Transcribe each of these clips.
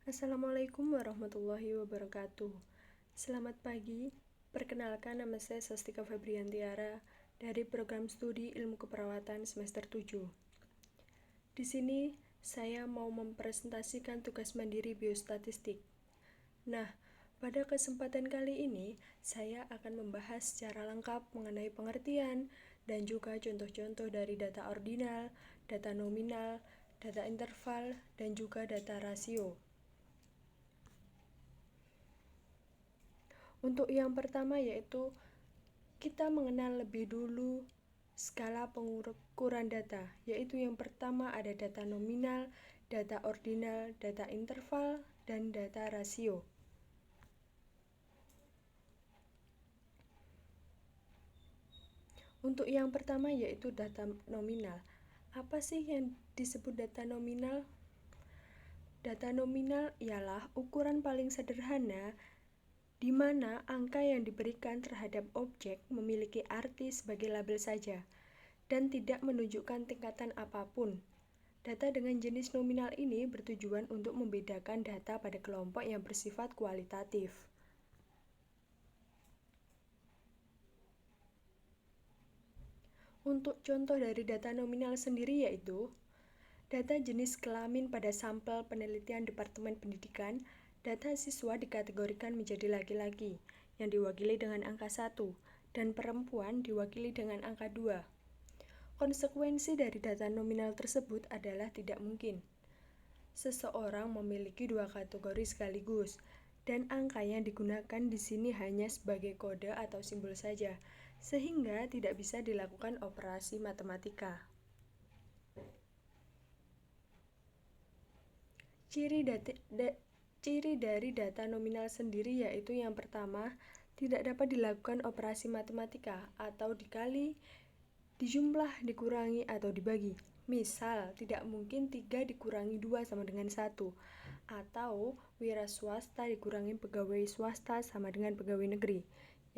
Assalamualaikum warahmatullahi wabarakatuh. Selamat pagi, perkenalkan nama saya Sastika Febriantiara dari program studi Ilmu Keperawatan semester 7. Di sini saya mau mempresentasikan tugas mandiri biostatistik. Nah, pada kesempatan kali ini saya akan membahas secara lengkap mengenai pengertian dan juga contoh-contoh dari data ordinal, data nominal, data interval, dan juga data rasio. Untuk yang pertama yaitu kita mengenal lebih dulu skala pengukuran data, yaitu yang pertama ada data nominal, data ordinal, data interval, dan data rasio. Untuk yang pertama yaitu data nominal. Apa sih yang disebut data nominal? Data nominal ialah ukuran paling sederhana di mana angka yang diberikan terhadap objek memiliki arti sebagai label saja dan tidak menunjukkan tingkatan apapun. Data dengan jenis nominal ini bertujuan untuk membedakan data pada kelompok yang bersifat kualitatif. Untuk contoh dari data nominal sendiri yaitu data jenis kelamin pada sampel penelitian Departemen Pendidikan. Data siswa dikategorikan menjadi laki-laki yang diwakili dengan angka 1 dan perempuan diwakili dengan angka 2. Konsekuensi dari data nominal tersebut adalah tidak mungkin seseorang memiliki dua kategori sekaligus, dan angka yang digunakan di sini hanya sebagai kode atau simbol saja, sehingga tidak bisa dilakukan operasi matematika. Ciri dari data nominal sendiri yaitu yang pertama, tidak dapat dilakukan operasi matematika atau dikali, dijumlah, dikurangi, atau dibagi. Misal, tidak mungkin 3 dikurangi 2 sama dengan 1, atau wira swasta dikurangi pegawai swasta sama dengan pegawai negeri.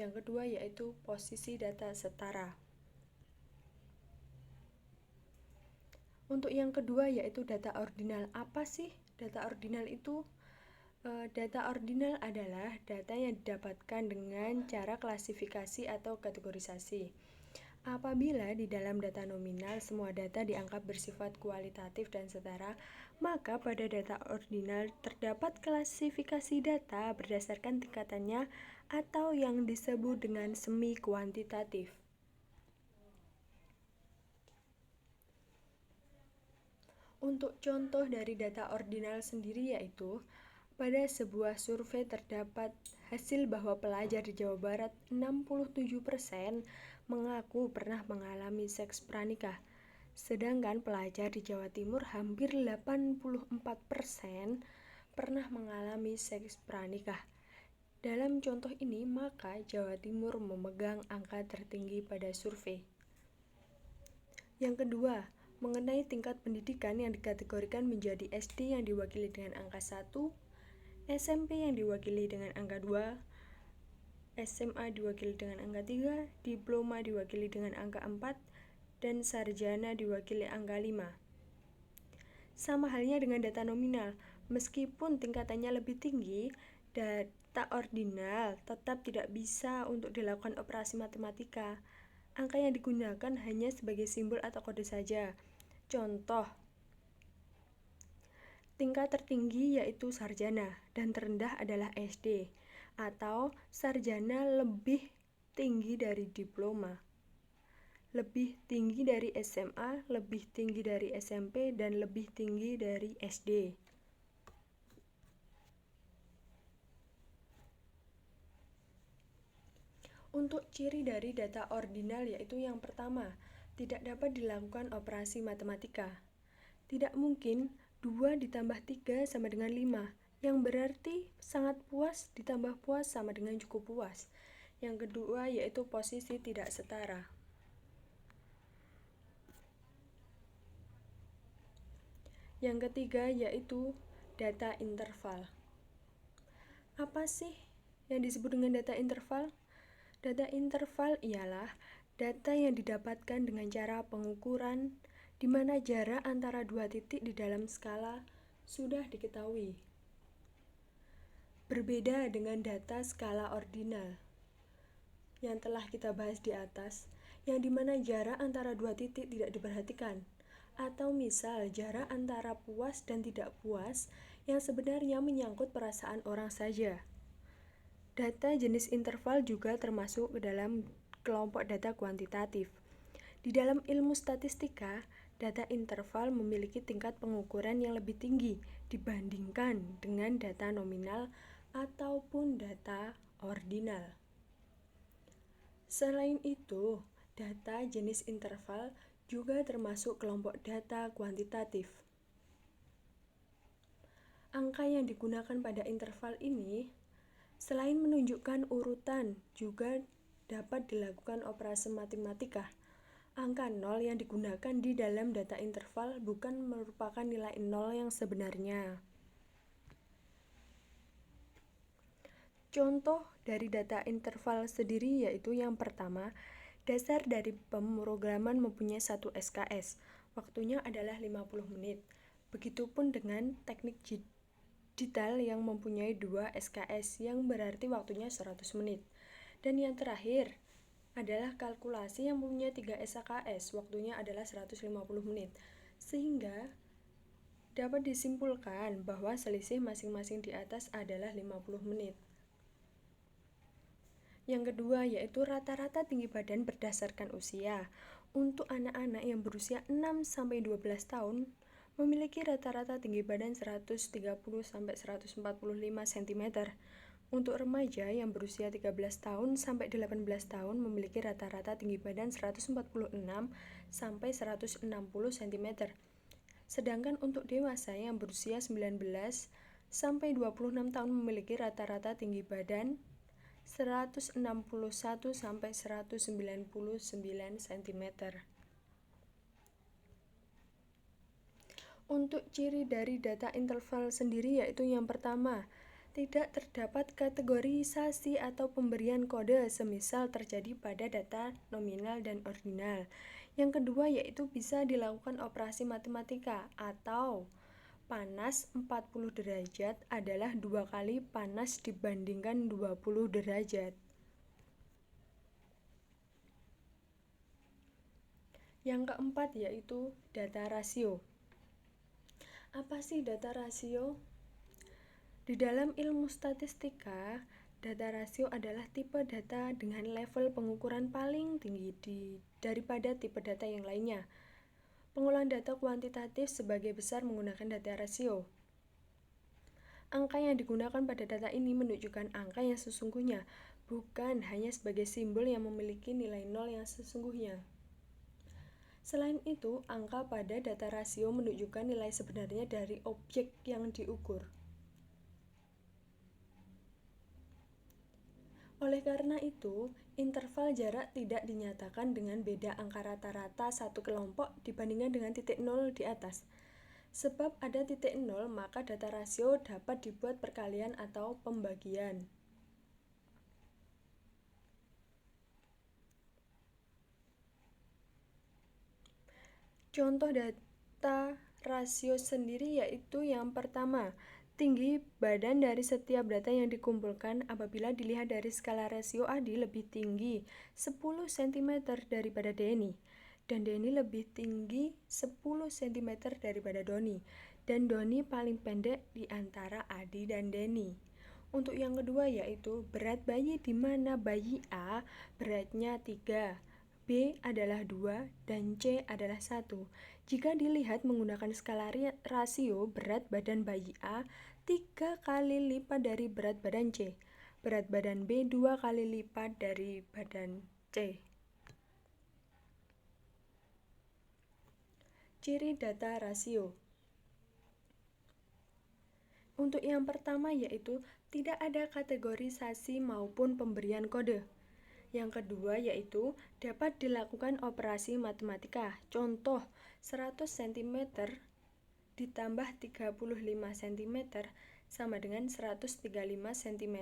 Yang kedua yaitu posisi data setara. Untuk yang kedua yaitu data ordinal. Apa sih data ordinal itu? Data ordinal adalah data yang didapatkan dengan cara klasifikasi atau kategorisasi. Apabila di dalam data nominal semua data dianggap bersifat kualitatif dan setara, maka pada data ordinal terdapat klasifikasi data berdasarkan tingkatannya atau yang disebut dengan semi kuantitatif. Untuk contoh dari data ordinal sendiri yaitu pada sebuah survei terdapat hasil bahwa pelajar di Jawa Barat 67% mengaku pernah mengalami seks pranikah, sedangkan pelajar di Jawa Timur hampir 84% pernah mengalami seks pranikah. Dalam contoh ini, maka Jawa Timur memegang angka tertinggi pada survei. Yang kedua, mengenai tingkat pendidikan yang dikategorikan menjadi SD yang diwakili dengan angka 1, SMP yang diwakili dengan angka 2, SMA diwakili dengan angka 3, diploma diwakili dengan angka 4, dan sarjana diwakili angka 5. Sama halnya dengan data nominal, meskipun tingkatannya lebih tinggi, data ordinal tetap tidak bisa untuk dilakukan operasi matematika. Angka yang digunakan hanya sebagai simbol atau kode saja. Contoh, tingkat tertinggi yaitu sarjana dan terendah adalah SD, atau sarjana lebih tinggi dari diploma, lebih tinggi dari SMA, lebih tinggi dari SMP, dan lebih tinggi dari SD. Untuk ciri dari data ordinal yaitu yang pertama, tidak dapat dilakukan operasi matematika. Tidak mungkin 2 ditambah 3 sama dengan 5, yang berarti sangat puas ditambah puas sama dengan cukup puas. Yang kedua yaitu posisi tidak setara. Yang ketiga yaitu data interval. Apa sih yang disebut dengan data interval? Data interval ialah data yang didapatkan dengan cara pengukuran di mana jarak antara dua titik di dalam skala sudah diketahui. Berbeda dengan data skala ordinal yang telah kita bahas di atas, yang dimana jarak antara dua titik tidak diperhatikan, atau misal jarak antara puas dan tidak puas yang sebenarnya menyangkut perasaan orang saja. Data jenis interval juga termasuk ke dalam kelompok data kuantitatif. Di dalam ilmu statistika, data interval memiliki tingkat pengukuran yang lebih tinggi dibandingkan dengan data nominal ataupun data ordinal. Selain itu, data jenis interval juga termasuk kelompok data kuantitatif. Angka yang digunakan pada interval ini, selain menunjukkan urutan, juga dapat dilakukan operasi matematika. Angka 0 yang digunakan di dalam data interval bukan merupakan nilai 0 yang sebenarnya. Contoh dari data interval sendiri yaitu yang pertama, dasar dari pemrograman mempunyai 1 SKS, waktunya adalah 50 menit. Begitupun dengan teknik digital yang mempunyai 2 SKS yang berarti waktunya 100 menit. Dan yang terakhir adalah kalkulasi yang mempunyai 3 SKS, waktunya adalah 150 menit. Sehingga dapat disimpulkan bahwa selisih masing-masing di atas adalah 50 menit. Yang kedua yaitu rata-rata tinggi badan berdasarkan usia. Untuk anak-anak yang berusia 6-12 tahun memiliki rata-rata tinggi badan 130-145 cm. Untuk remaja yang berusia 13 tahun sampai 18 tahun memiliki rata-rata tinggi badan 146-160 cm. Sedangkan untuk dewasa yang berusia 19 sampai 26 tahun memiliki rata-rata tinggi badan 161 sampai 199 cm. Untuk ciri dari data interval sendiri yaitu yang pertama, tidak terdapat kategorisasi atau pemberian kode semisal terjadi pada data nominal dan ordinal. Yang kedua yaitu bisa dilakukan operasi matematika atau panas 40 derajat adalah 2 kali panas dibandingkan 20 derajat. Yang keempat yaitu data rasio. Apa sih data rasio? Di dalam ilmu statistika, data rasio adalah tipe data dengan level pengukuran paling tinggi daripada tipe data yang lainnya. Pengolahan data kuantitatif sebagai besar menggunakan data rasio. Angka yang digunakan pada data ini menunjukkan angka yang sesungguhnya, bukan hanya sebagai simbol yang memiliki nilai 0 yang sesungguhnya. Selain itu, angka pada data rasio menunjukkan nilai sebenarnya dari objek yang diukur. Oleh karena itu, interval jarak tidak dinyatakan dengan beda angka rata-rata satu kelompok dibandingkan dengan titik 0 di atas. Sebab ada titik 0, maka data rasio dapat dibuat perkalian atau pembagian. Contoh data rasio sendiri yaitu yang pertama, tinggi badan dari setiap data yang dikumpulkan apabila dilihat dari skala rasio Adi lebih tinggi 10 cm daripada Denny, dan Denny lebih tinggi 10 cm daripada Doni, dan Doni paling pendek di antara Adi dan Denny. Untuk yang kedua yaitu berat bayi di mana bayi A beratnya 3, B adalah 2, dan C adalah 1. Jika dilihat menggunakan skala rasio, berat badan bayi A 3 kali lipat dari berat badan C. Berat badan B 2 kali lipat dari badan C. Ciri data rasio. Untuk yang pertama yaitu tidak ada kategorisasi maupun pemberian kode. Yang kedua yaitu dapat dilakukan operasi matematika. Contoh, 100 cm ditambah 35 cm sama dengan 135 cm.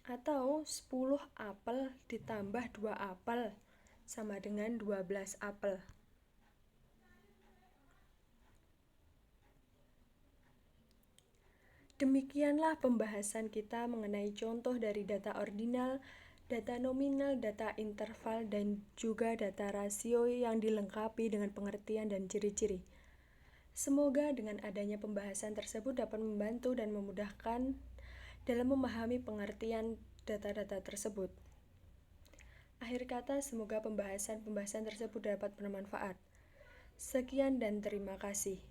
Atau 10 apel ditambah 2 apel sama dengan 12 apel. Demikianlah pembahasan kita mengenai contoh dari data ordinal, data nominal, data interval, dan juga data rasio yang dilengkapi dengan pengertian dan ciri-ciri. Semoga dengan adanya pembahasan tersebut dapat membantu dan memudahkan dalam memahami pengertian data-data tersebut. Akhir kata, semoga pembahasan tersebut dapat bermanfaat. Sekian dan terima kasih.